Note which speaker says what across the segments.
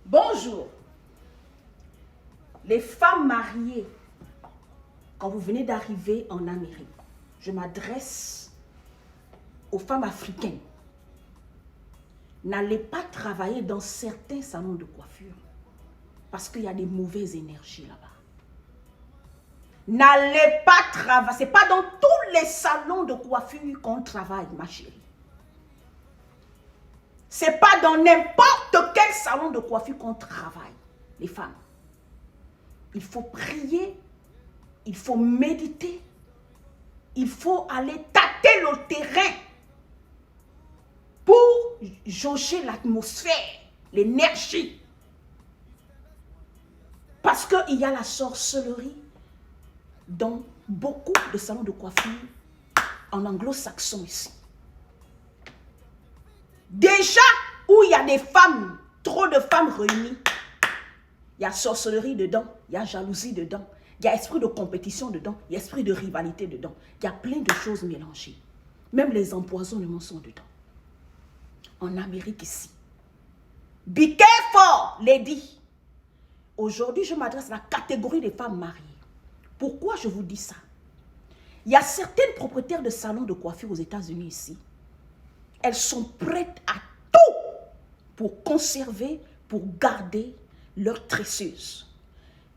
Speaker 1: Bonjour. Les femmes mariées, quand vous venez d'arriver en Amérique, je m'adresse aux femmes africaines. N'allez pas travailler dans certains salons de coiffure parce qu'il y a des mauvaises énergies là-bas. N'allez pas travailler, ce n'est pas dans tous les salons de coiffure qu'on travaille, ma chérie. Ce n'est pas dans n'importe quel salon de coiffure qu'on travaille, les femmes. Il faut prier, il faut méditer, il faut aller tâter le terrain pour jauger l'atmosphère, l'énergie. Parce qu'il y a la sorcellerie dans beaucoup de salons de coiffure en anglo-saxon ici. Déjà, où il y a des femmes, trop de femmes réunies, il y a sorcellerie dedans, il y a jalousie dedans, il y a esprit de compétition dedans, il y a esprit de rivalité dedans. Il y a plein de choses mélangées. Même les empoisonnements sont dedans. En Amérique ici. Be careful, lady. Aujourd'hui, je m'adresse à la catégorie des femmes mariées. Pourquoi je vous dis ça? Il y a certaines propriétaires de salons de coiffure aux États-Unis ici. Elles sont prêtes à tout pour conserver, pour garder leur tresseuse.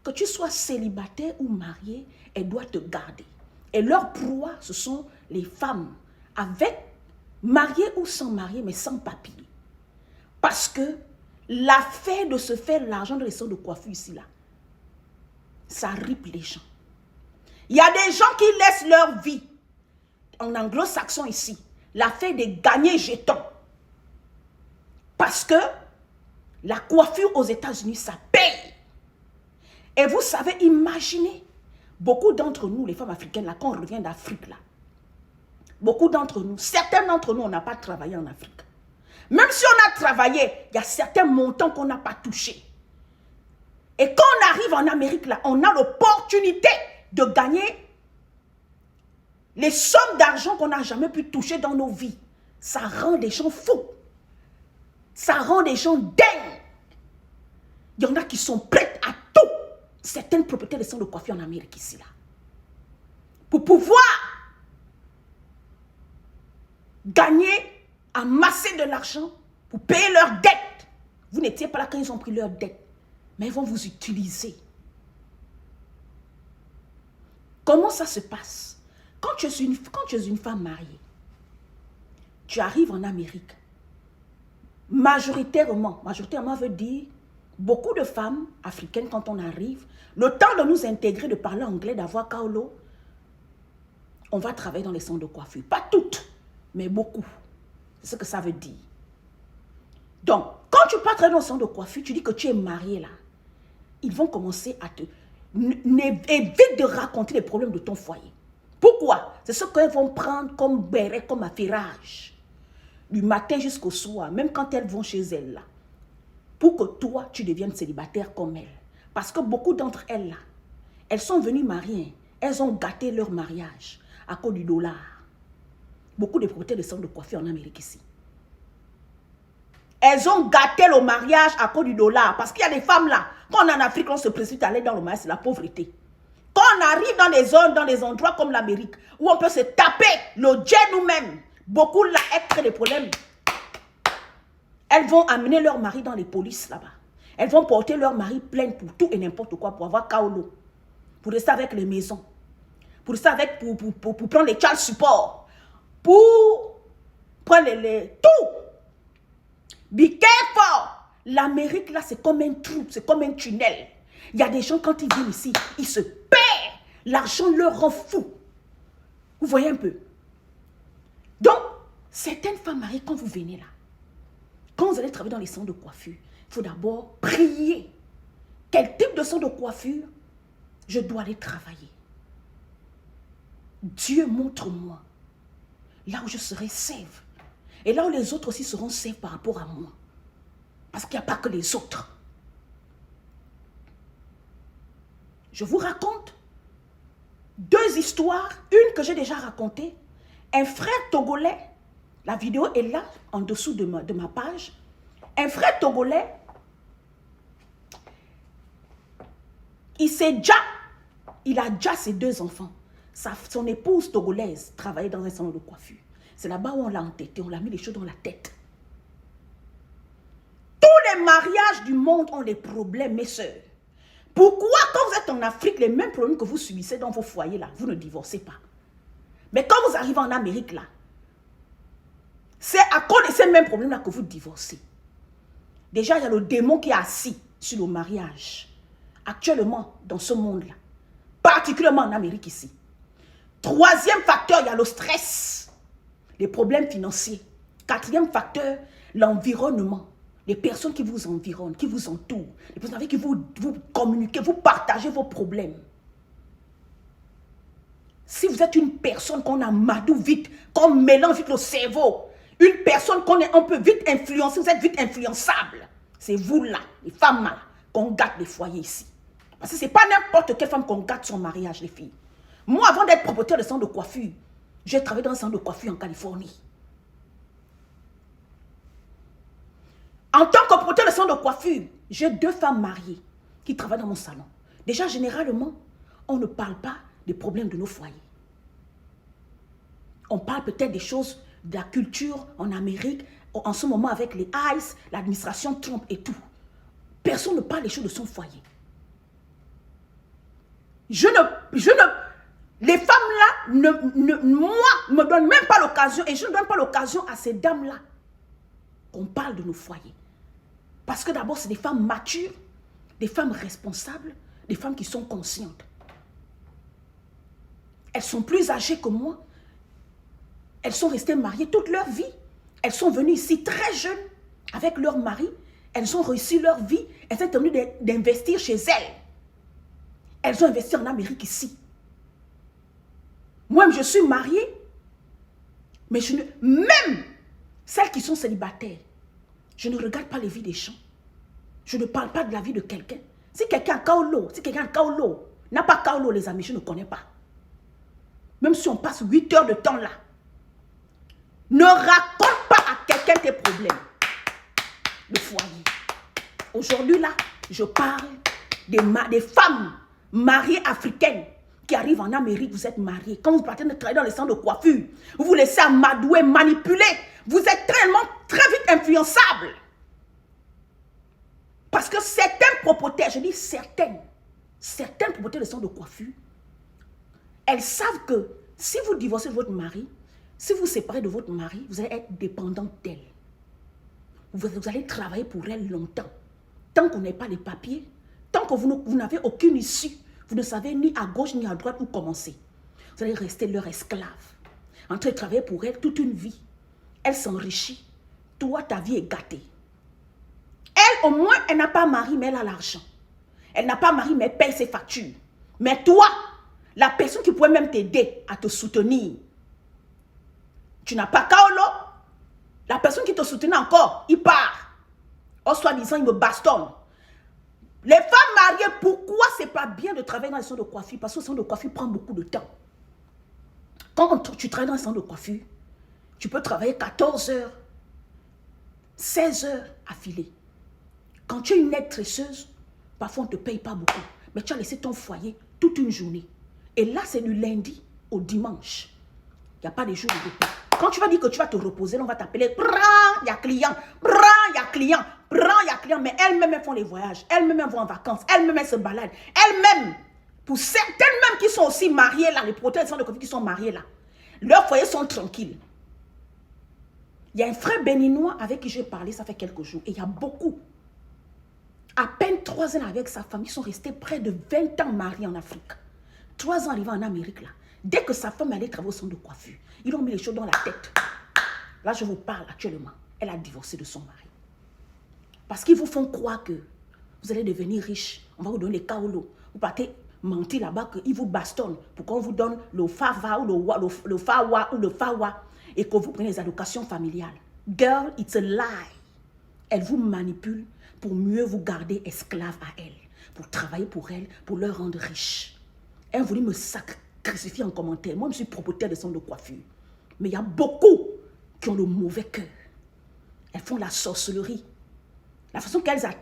Speaker 1: Que tu sois célibataire ou marié, elles doivent te garder. Et leur proie, ce sont les femmes avec, mariées ou sans marier, mais sans papier. Parce que l'affaire de se faire l'argent dans les salons de coiffure ici, là, ça ripe les gens. Il y a des gens qui laissent leur vie, en anglo-saxon ici, l'affaire de gagner jetons. Parce que la coiffure aux États-Unis, ça paye. Et vous savez, imaginez, beaucoup d'entre nous, les femmes africaines, là, quand on revient d'Afrique, là, beaucoup d'entre nous, certains d'entre nous, on n'a pas travaillé en Afrique. Même si on a travaillé, il y a certains montants qu'on n'a pas touchés. Et quand on arrive en Amérique, là, on a l'opportunité de gagner les sommes d'argent qu'on n'a jamais pu toucher dans nos vies. Ça rend des gens fous. Ça rend des gens dingues. Il y en a qui sont prêts à tout. Certaines propriétaires de salons de coiffure en Amérique ici, là. Pour pouvoir gagner, amasser de l'argent pour payer leurs dettes. Vous n'étiez pas là quand ils ont pris leurs dettes. Mais ils vont vous utiliser. Comment ça se passe? Quand tu es une femme mariée, tu arrives en Amérique. Majoritairement veut dire beaucoup de femmes africaines, quand on arrive, le temps de nous intégrer, de parler anglais, d'avoir kaolo, on va travailler dans les salons de coiffure. Pas toutes, mais beaucoup. C'est ce que ça veut dire. Donc, quand tu pars travailler dans le salon de coiffure, tu dis que tu es marié là. Ils vont commencer à te... Évite de raconter les problèmes de ton foyer. Pourquoi? C'est ce qu'elles vont prendre comme béret, comme affairage. Du matin jusqu'au soir, même quand elles vont chez elles là. Pour que toi, tu deviennes célibataire comme elles. Parce que beaucoup d'entre elles là, elles sont venues mariées. Elles ont gâté leur mariage à cause du dollar. Beaucoup de propriétaires de salons de coiffure en Amérique ici. Elles ont gâté le mariage à cause du dollar. Parce qu'il y a des femmes là, quand on est en Afrique, on se précipite à aller dans le mariage, c'est la pauvreté. Quand on arrive dans des zones, dans des endroits comme l'Amérique, où on peut se taper le jet nous-mêmes, beaucoup là, elles créent des problèmes. Elles vont amener leur mari dans les polices là-bas. Elles vont porter leur mari plainte pour tout et n'importe quoi, pour avoir kaolo. Pour rester avec les maisons. Pour rester avec, pour prendre les child support. Pour prendre tout. Be careful. L'Amérique là, c'est comme un trou, c'est comme un tunnel. Il y a des gens, quand ils viennent ici, ils se perdent. L'argent leur rend fou. Vous voyez un peu. Donc, certaines femmes mariées, quand vous venez là, quand vous allez travailler dans les salons de coiffure, il faut d'abord prier. Quel type de salon de coiffure je dois aller travailler? Dieu, montre-moi là où je serai safe. Et là où les autres aussi seront safe par rapport à moi. Parce qu'il n'y a pas que les autres. Je vous raconte 2 histoires. Une que j'ai déjà racontée. Un frère togolais, la vidéo est là, en dessous de ma page. Un frère togolais Il a déjà ses 2 enfants. Son épouse togolaise travaillait dans un salon de coiffure. C'est là-bas où on l'a entêté, on l'a mis les choses dans la tête. Tous les mariages du monde ont des problèmes, mes soeurs. Pourquoi, quand vous êtes en Afrique, les mêmes problèmes que vous subissez dans vos foyers, là, vous ne divorcez pas? Mais quand vous arrivez en Amérique, là, c'est à cause de ces mêmes problèmes-là que vous divorcez. Déjà, il y a le démon qui est assis sur le mariage. Actuellement, dans ce monde-là. Particulièrement en Amérique ici. 3e facteur, il y a le stress. Les problèmes financiers. 4e facteur, l'environnement. Les personnes qui vous environnent, qui vous entourent. Les personnes avec qui vous communiquez, vous partagez vos problèmes. Si vous êtes une personne qu'on amadoue vite, qu'on mélange vite le cerveau, une personne on peut vite influencer, vous êtes vite influençable. C'est vous là, les femmes là, qu'on gâte les foyers ici. Parce que ce n'est pas n'importe quelle femme qu'on gâte son mariage, les filles. Moi, avant d'être propriétaire de salon de coiffure, j'ai travaillé dans un salon de coiffure en Californie. En tant que propriétaire de salon de coiffure, j'ai 2 femmes mariées qui travaillent dans mon salon. Déjà, généralement, on ne parle pas des problèmes de nos foyers. On parle peut-être des choses de la culture en Amérique, en ce moment avec les ICE, l'administration Trump et tout. Personne ne parle des choses de son foyer. Les femmes-là, moi, me donnent même pas l'occasion, et je ne donne pas l'occasion à ces dames-là qu'on parle de nos foyers. Parce que d'abord, c'est des femmes matures, des femmes responsables, des femmes qui sont conscientes. Elles sont plus âgées que moi. Elles sont restées mariées toute leur vie. Elles sont venues ici très jeunes avec leur mari. Elles ont réussi leur vie. Elles ont terminé d'investir chez elles. Elles ont investi en Amérique ici. Moi, je suis mariée. Mais même celles qui sont célibataires, je ne regarde pas les vies des gens. Je ne parle pas de la vie de quelqu'un. Si quelqu'un a Kaolo, n'a pas Kaolo, les amis, je ne connais pas. Même si on passe 8 heures de temps là, ne raconte pas à quelqu'un tes problèmes de foyer. Aujourd'hui là, je parle des femmes mariées africaines qui arrivent en Amérique. Vous êtes mariées. Quand vous partez de travailler dans les centres de coiffure, vous vous laissez amadouer, manipuler. Vous êtes très vite influençable. Parce que certains propriétaires, je dis certains propriétaires de centres de coiffure, elles savent que si vous divorcez de votre mari, si vous vous séparez de votre mari, vous allez être dépendante d'elle. Vous allez travailler pour elle longtemps. Tant qu'on n'a pas les papiers, tant que vous n'avez aucune issue, vous ne savez ni à gauche ni à droite où commencer. Vous allez rester leur esclave. En train de travailler pour elle toute une vie. Elle s'enrichit. Toi, ta vie est gâtée. Elle, au moins, elle n'a pas mari, mais elle a l'argent. Elle n'a pas mari, mais elle paye ses factures. Mais toi, la personne qui pourrait même t'aider à te soutenir, tu n'as pas Kaolo. La personne qui te soutenait encore, il part. En soi-disant, il me bastonne. Les femmes mariées, pourquoi c'est pas bien de travailler dans les salons de coiffure? Parce que le salon de coiffure prend beaucoup de temps. Quand tu travailles dans les salons de coiffure, tu peux travailler 14 heures, 16 heures affilées. Quand tu es une aide tresseuse, parfois on ne te paye pas beaucoup. Mais tu as laissé ton foyer toute une journée. Et là, c'est du lundi au dimanche. Il n'y a pas de jours de repos. Quand tu vas dire que tu vas te reposer, on va t'appeler, il y a client, il y a client, il y a client. Mais elles-mêmes, elles font les voyages. Elles-mêmes, elles vont en vacances. Elles-mêmes, elles se baladent. Elles-mêmes, pour certaines même qui sont aussi mariées là, les protèges de Covid qui sont mariés là, leurs foyers sont tranquilles. Il y a un frère béninois avec qui j'ai parlé, ça fait quelques jours. Et il y a beaucoup. À peine 3 ans avec sa femme, ils sont restés près de 20 ans mariés en Afrique. 3 ans arrivés en Amérique là. Dès que sa femme allait travailler au centre de coiffure, ils ont mis les choses dans la tête. Là, je vous parle actuellement. Elle a divorcé de son mari. Parce qu'ils vous font croire que vous allez devenir riche. On va vous donner les kaolo. Vous partez mentir là-bas qu'ils vous bastonnent pour qu'on vous donne le fava ou le fawa ou le fawa et que vous preniez les allocations familiales. Girl, it's a lie. Elle vous manipule pour mieux vous garder esclave à elle, pour travailler pour elle, pour leur rendre riche. Elle voulait me sacrifier en commentaire. Moi, je suis propriétaire de salon de coiffure. Mais il y a beaucoup qui ont le mauvais cœur. Elles font la sorcellerie. La façon qu'elles attirent